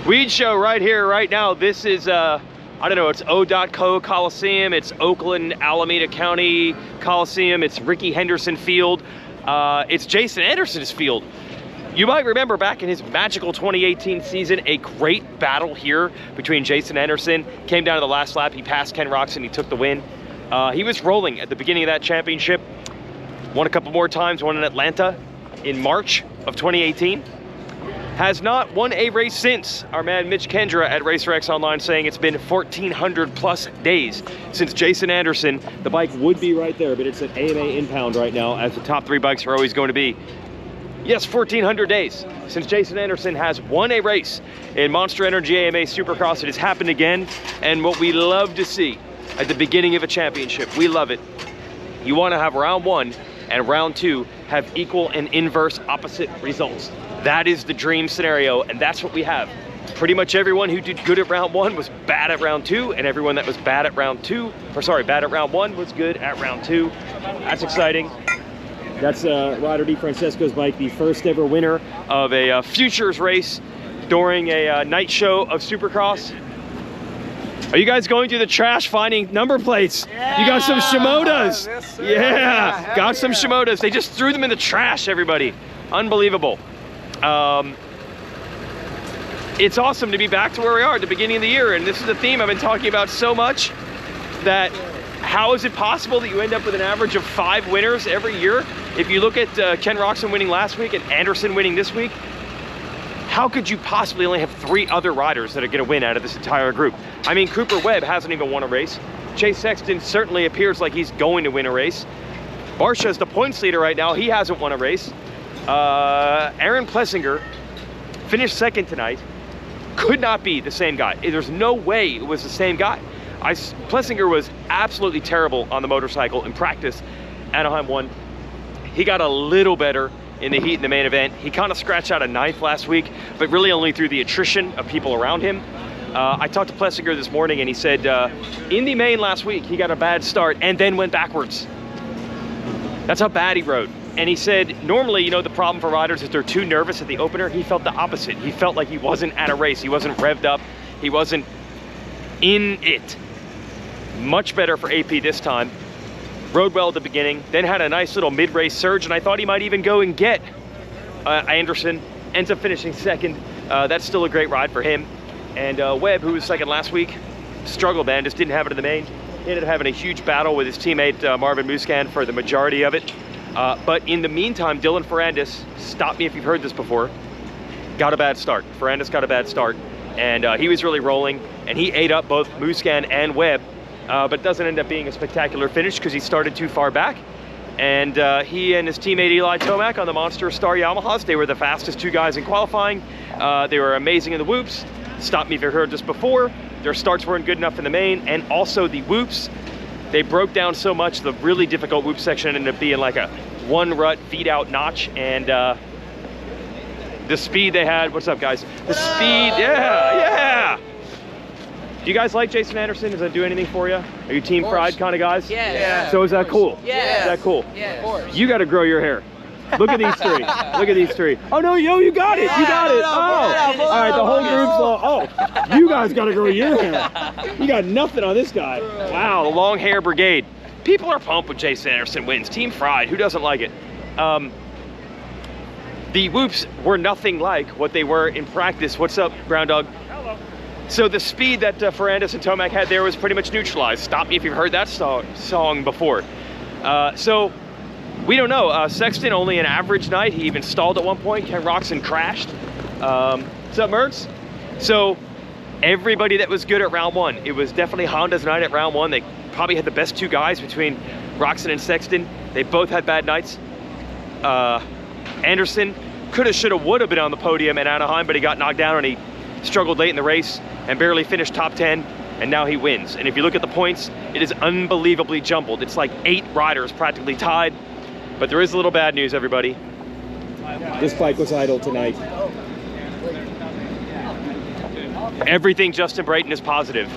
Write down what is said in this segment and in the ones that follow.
Weege Show right here, right now. This is, I don't know, it's O.Co Coliseum, it's Oakland, Alameda County Coliseum, it's Ricky Henderson Field, it's Jason Anderson's field. You might remember back in his magical 2018 season, a great battle here between Jason Anderson. Came down to the last lap, he passed Ken Roczen, he took the win. He was rolling at the beginning of that championship. Won a couple more times, won in Atlanta in March of 2018. Has not won a race since. Our man Mitch Kendra at RacerX Online saying it's been 1,400 plus days since Jason Anderson. The bike would be right there, but it's an AMA impound right now, as the top 3 bikes are always going to be. Yes, 1,400 days since Jason Anderson has won a race in Monster Energy AMA Supercross. It has happened again, and what we love to see at the beginning of a championship, we love it. You want to have round 1 and round 2 have equal and inverse opposite results. That is the dream scenario, and that's what we have. Pretty much everyone who did good at round 1 was bad at round 2, and everyone that was bad at round 1 was good at round 2. That's exciting. That's Ryder DiFrancesco's bike, the first ever winner of a futures race during a night show of Supercross. Are you guys going through the trash finding number plates? Yeah. You got some Shimodas. Yes, yeah, got some Shimodas. They just threw them in the trash, everybody. Unbelievable. It's awesome to be back to where we are at the beginning of the year, and this is a theme I've been talking about so much, that how is it possible that you end up with an average of 5 winners every year? If you look at Ken Roczen winning last week and Anderson winning this week, how could you possibly only have 3 other riders that are going to win out of this entire group? I mean, Cooper Webb hasn't even won a race. Chase Sexton certainly appears like he's going to win a race. Barsha's the points leader right now. He hasn't won a race. Aaron Plessinger finished 2nd tonight. Could not be the same guy. There's no way it was the same guy. Plessinger was absolutely terrible on the motorcycle in practice. Anaheim won. He got a little better in the heat in the main event. He kind of scratched out a 9th last week, but really only through the attrition of people around him. I talked to Plessinger this morning, and he said in the main last week, he got a bad start and then went backwards. That's how bad he rode. And he said, normally, you know, the problem for riders is they're too nervous at the opener. He felt the opposite. He felt like he wasn't at a race. He wasn't revved up. He wasn't in it. Much better for AP this time. Rode well at the beginning, then had a nice little mid-race surge, and I thought he might even go and get Anderson. Ends up finishing 2nd. That's still a great ride for him. And Webb, who was 2nd last week, struggled, man, just didn't have it in the main. He ended up having a huge battle with his teammate Marvin Musquin for the majority of it. But in the meantime, Dylan Ferrandis, stop me if you've heard this before, got a bad start. Ferrandis got a bad start, and he was really rolling, and he ate up both Musquin and Webb. But it doesn't end up being a spectacular finish because he started too far back. And he and his teammate Eli Tomac on the Monster Star Yamahas, they were the fastest 2 guys in qualifying. They were amazing in the whoops. Stop me if you've heard this before. Their starts weren't good enough in the main, and also the whoops, they broke down so much. The really difficult whoop section ended up being like a 1 rut feed out notch, and the speed they had, what's up guys? The speed, yeah. Do you guys like Jason Anderson? Does that do anything for you? Are you Team Pride kind of guys? Yeah. So is that cool? Yeah. Is that cool? Yeah, of course. You got to grow your hair. Look at these 3. Look at these 3. Oh no, yo, you got it. You got it. Oh, all right. The whole group's low. Oh, you guys got to grow your hair. You got nothing on this guy. Wow, the long hair brigade. People are pumped when Jason Anderson wins. Team Fried. Who doesn't like it? The whoops were nothing like what they were in practice. What's up, Brown Dog? Hello. So the speed that Ferrandis and Tomac had there was pretty much neutralized. Stop me if you've heard that song before. So we don't know. Sexton only an average night. He even stalled at one point. Ken Roczen crashed. What's up, Mertz? So everybody that was good at round 1, it was definitely Honda's night at round 1. They probably had the best 2 guys between Roczen and Sexton. They both had bad nights. Anderson coulda, shoulda, woulda been on the podium at Anaheim, but he got knocked down and he struggled late in the race and barely finished top 10, and now he wins. And if you look at the points, it is unbelievably jumbled. It's like 8 riders practically tied, but there is a little bad news, everybody. This bike was idle tonight. Everything Justin Brayton is positive,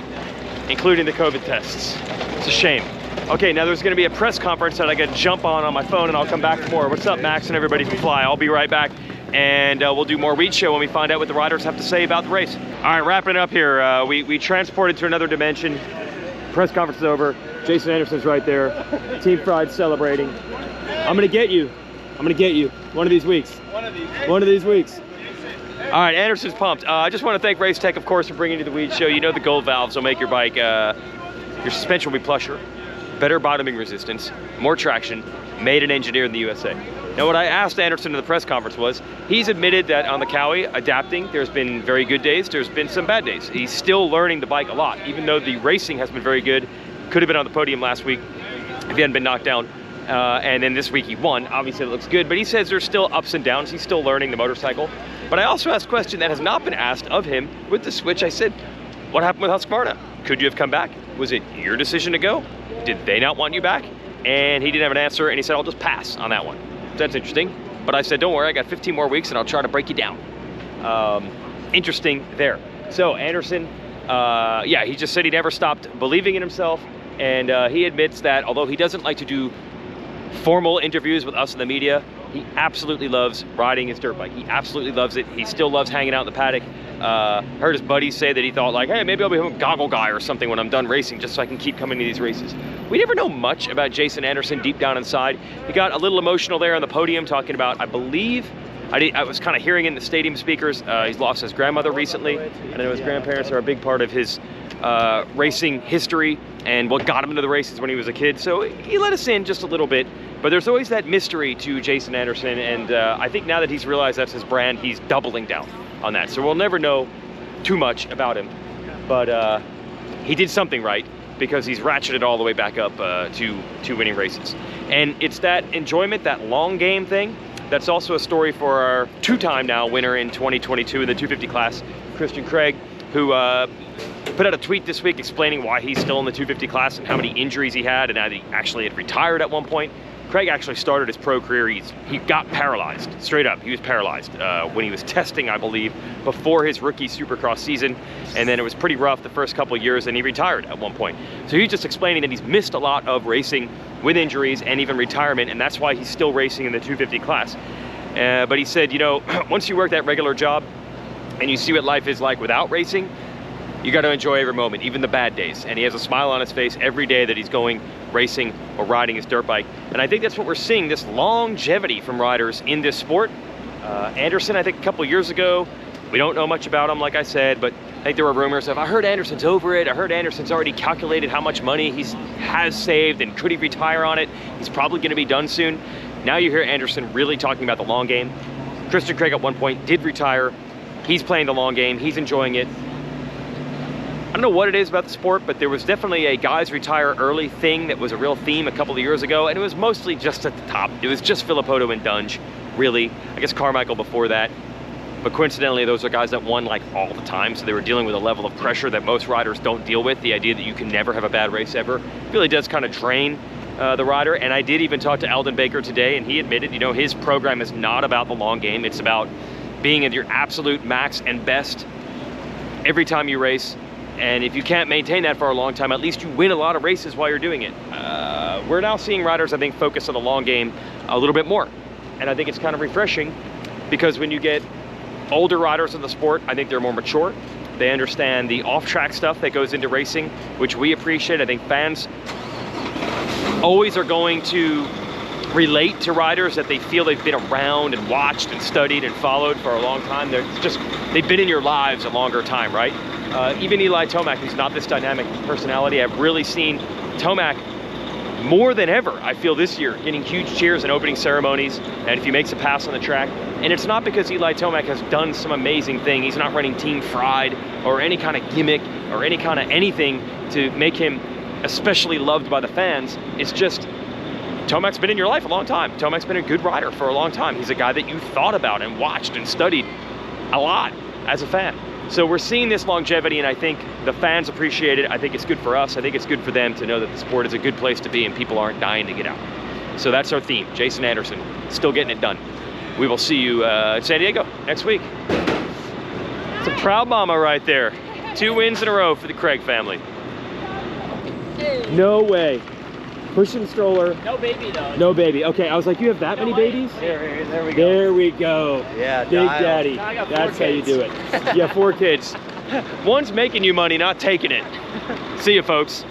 including the COVID tests. It's a shame. Okay, now there's gonna be a press conference that I gotta jump on my phone, and I'll come back for more. What's up, Max and everybody from Fly? I'll be right back. and we'll do more Weege Show when we find out what the riders have to say about the race. All right, wrapping up here. We transported to another dimension. Press conference is over. Jason Anderson's right there. Team Fried celebrating. I'm gonna get you. I'm gonna get you one of these weeks. One of these weeks. All right, Anderson's pumped. I just want to thank Race Tech, of course, for bringing you the Weege Show. You know the gold valves will make your bike, your suspension will be plusher, better bottoming resistance, more traction, made and engineered in the USA. Now, what I asked Anderson in the press conference was, he's admitted that on the Cowie, adapting, there's been very good days, there's been some bad days. He's still learning the bike a lot, even though the racing has been very good. Could have been on the podium last week if he hadn't been knocked down. And then this week he won. Obviously it looks good, but he says there's still ups and downs. He's still learning the motorcycle. But I also asked a question that has not been asked of him with the switch. I said, what happened with Husqvarna? Could you have come back? Was it your decision to go? Did they not want you back? And he didn't have an answer, and he said, I'll just pass on that one. That's interesting. But I said, don't worry, I got 15 more weeks and I'll try to break you down. Interesting there. So Anderson, yeah, he just said he never stopped believing in himself. And he admits that although he doesn't like to do formal interviews with us in the media, he absolutely loves riding his dirt bike. He absolutely loves it. He still loves hanging out in the paddock. Heard his buddies say that he thought like, hey, maybe I'll become a goggle guy or something when I'm done racing just so I can keep coming to these races. We never know much about Jason Anderson deep down inside. He got a little emotional there on the podium talking about, I believe, I was kind of hearing in the stadium speakers, he's lost his grandmother recently, and I know his grandparents are a big part of his racing history and what got him into the races when he was a kid. So he let us in just a little bit, but there's always that mystery to Jason Anderson, and I think now that he's realized that's his brand, he's doubling down on that. So we'll never know too much about him, but he did something right because he's ratcheted all the way back up to winning races. And it's that enjoyment, that long game thing, that's also a story for our two-time now winner in 2022 in the 250 class, Christian Craig, who put out a tweet this week explaining why he's still in the 250 class and how many injuries he had and how he actually had retired at one point. Craig actually started his pro career, he got paralyzed, straight up. He was paralyzed when he was testing, I believe, before his rookie Supercross season. And then it was pretty rough the first couple of years and he retired at one point. So he's just explaining that he's missed a lot of racing with injuries and even retirement, and that's why he's still racing in the 250 class. But he said, you know, once you work that regular job and you see what life is like without racing, you got to enjoy every moment, even the bad days. And he has a smile on his face every day that he's going racing or riding his dirt bike. And I think that's what we're seeing, this longevity from riders in this sport. Anderson, I think a couple years ago, we don't know much about him, like I said, but I think there were rumors of, I heard Anderson's over it. I heard Anderson's already calculated how much money he has saved and could he retire on it. He's probably going to be done soon. Now you hear Anderson really talking about the long game. Christian Craig at one point did retire. He's playing the long game. He's enjoying it. I don't know what it is about the sport, but there was definitely a guys retire early thing that was a real theme a couple of years ago, and it was mostly just at the top. It was just Filippoto and Dunge, really. I guess Carmichael before that. But coincidentally, those are guys that won like all the time, so they were dealing with a level of pressure that most riders don't deal with. The idea that you can never have a bad race ever really does kind of drain the rider. And I did even talk to Eldon Baker today, and he admitted, you know, his program is not about the long game. It's about being at your absolute max and best every time you race. And if you can't maintain that for a long time, at least you win a lot of races while you're doing it. We're now seeing riders, I think, focus on the long game a little bit more. And I think it's kind of refreshing because when you get older riders in the sport, I think they're more mature. They understand the off-track stuff that goes into racing, which we appreciate. I think fans always are going to relate to riders that they feel they've been around and watched and studied and followed for a long time. They've been in your lives a longer time, right? Even Eli Tomac, who's not this dynamic personality, I've really seen Tomac more than ever, I feel, this year, getting huge cheers in opening ceremonies, and if he makes a pass on the track. And it's not because Eli Tomac has done some amazing thing. He's not running Team Fried or any kind of gimmick or any kind of anything to make him especially loved by the fans. It's just Tomac's been in your life a long time. Tomac's been a good rider for a long time. He's a guy that you thought about and watched and studied a lot as a fan. So we're seeing this longevity, and I think the fans appreciate it. I think it's good for us. I think it's good for them to know that the sport is a good place to be and people aren't dying to get out. So that's our theme. Jason Anderson, still getting it done. We will see you in San Diego next week. It's a proud mama right there. 2 wins in a row for the Craig family. No way. Pushing stroller. No baby though. No baby. Okay, I was like, you have that many babies? There we go. There we go. Yeah, Big Daddy. I got 4 That's how you kids. do it. Yeah, 4 kids. One's making you money, not taking it. See you, folks.